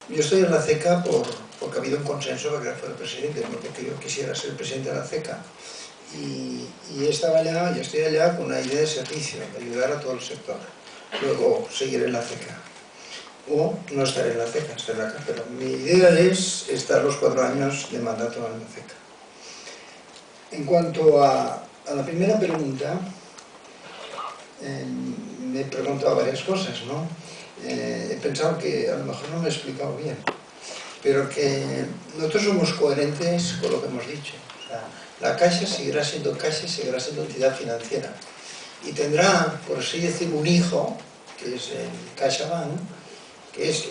Yo estoy en la CECA porque ha habido un consenso para que fuera presidente, no porque yo quisiera ser presidente de la CECA. Y estaba allá, yo estoy allá con una idea de servicio, de ayudar a todo el sector. Luego seguiré en la CECA. O no estaré en la CECA, estaré acá. Pero mi idea es estar los 4 años de mandato en la CECA. En cuanto a la primera pregunta, me he preguntado varias cosas, ¿no? He pensado que a lo mejor no me he explicado bien, pero que nosotros somos coherentes con lo que hemos dicho. O sea, la Caixa seguirá siendo Caixa, seguirá siendo entidad financiera y tendrá, por así decir, un hijo, que es el CaixaBank, que es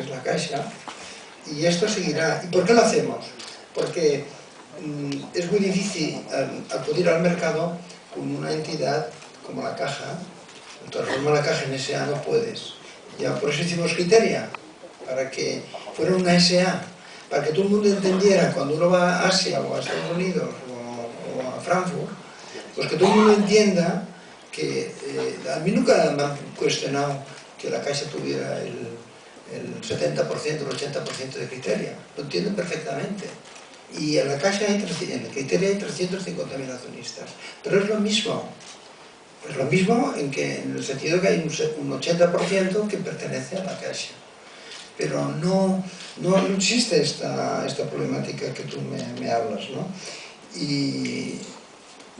la Caixa, y esto seguirá. ¿Y por qué lo hacemos? Porque es muy difícil acudir al mercado con una entidad como la Caja. De todas formas, la Caja en SA no puedes. Ya por eso hicimos Criteria, para que fuera una SA, para que todo el mundo entendiera, cuando uno va a Asia o a Estados Unidos o a Frankfurt, pues que todo el mundo entienda que a mí nunca me han cuestionado que la Caixa tuviera el 70%, el 80% de Criteria. Lo entienden perfectamente. Y en la Caixa en el Criteria hay 350.000 accionistas. Pero es lo mismo. Es lo mismo en el sentido que hay un 80% que pertenece a la Caixa. Pero no existe esta problemática que tú me hablas, ¿no? Y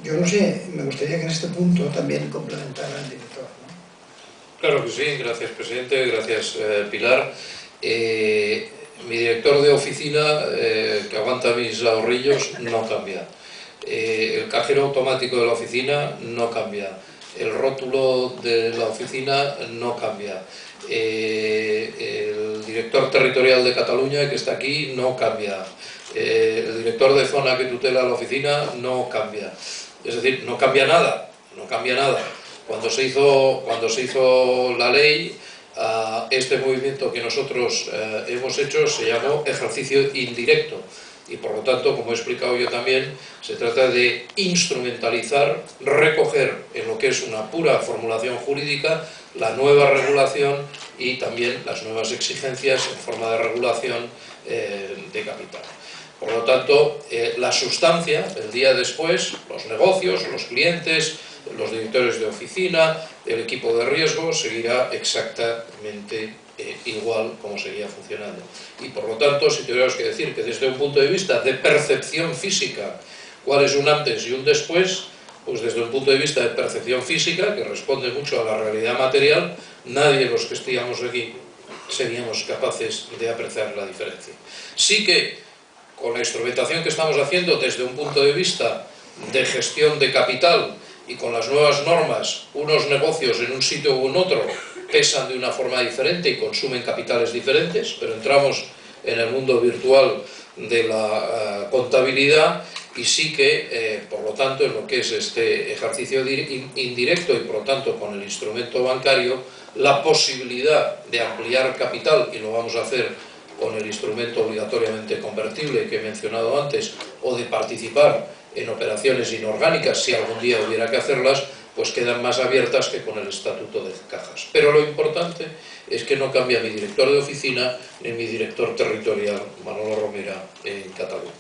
yo no sé, me gustaría que en este punto también complementara el director, ¿no? Claro que sí, gracias presidente, gracias Pilar. Mi director de oficina, que aguanta mis ahorrillos, no cambia. El cajero automático de la oficina no cambia. El rótulo de la oficina no cambia. El director territorial de Cataluña, que está aquí, no cambia. El director de zona que tutela la oficina no cambia. Es decir, no cambia nada, no cambia nada. Cuando se hizo la ley, este movimiento que nosotros hemos hecho se llamó ejercicio indirecto. Y por lo tanto, como he explicado yo también, se trata de instrumentalizar, recoger en lo que es una pura formulación jurídica la nueva regulación y también las nuevas exigencias en forma de regulación de capital. Por lo tanto, la sustancia, el día después, los negocios, los clientes, los directores de oficina, el equipo de riesgo, seguirá exactamente igual como seguía funcionando. Y por lo tanto, si tuviéramos que decir que desde un punto de vista de percepción física, cuál es un antes y un después, pues desde un punto de vista de percepción física, que responde mucho a la realidad material, nadie de los que estábamos aquí seríamos capaces de apreciar la diferencia. Sí que, con la instrumentación que estamos haciendo desde un punto de vista de gestión de capital y con las nuevas normas, unos negocios en un sitio u en otro pesan de una forma diferente y consumen capitales diferentes, pero entramos en el mundo virtual de la contabilidad y sí que, por lo tanto, en lo que es este ejercicio indirecto y por lo tanto con el instrumento bancario, la posibilidad de ampliar capital, y lo vamos a hacer con el instrumento obligatoriamente convertible que he mencionado antes, o de participar en operaciones inorgánicas, si algún día hubiera que hacerlas, pues quedan más abiertas que con el estatuto de cajas. Pero lo importante es que no cambia mi director de oficina ni mi director territorial, Manolo Romera, en Cataluña.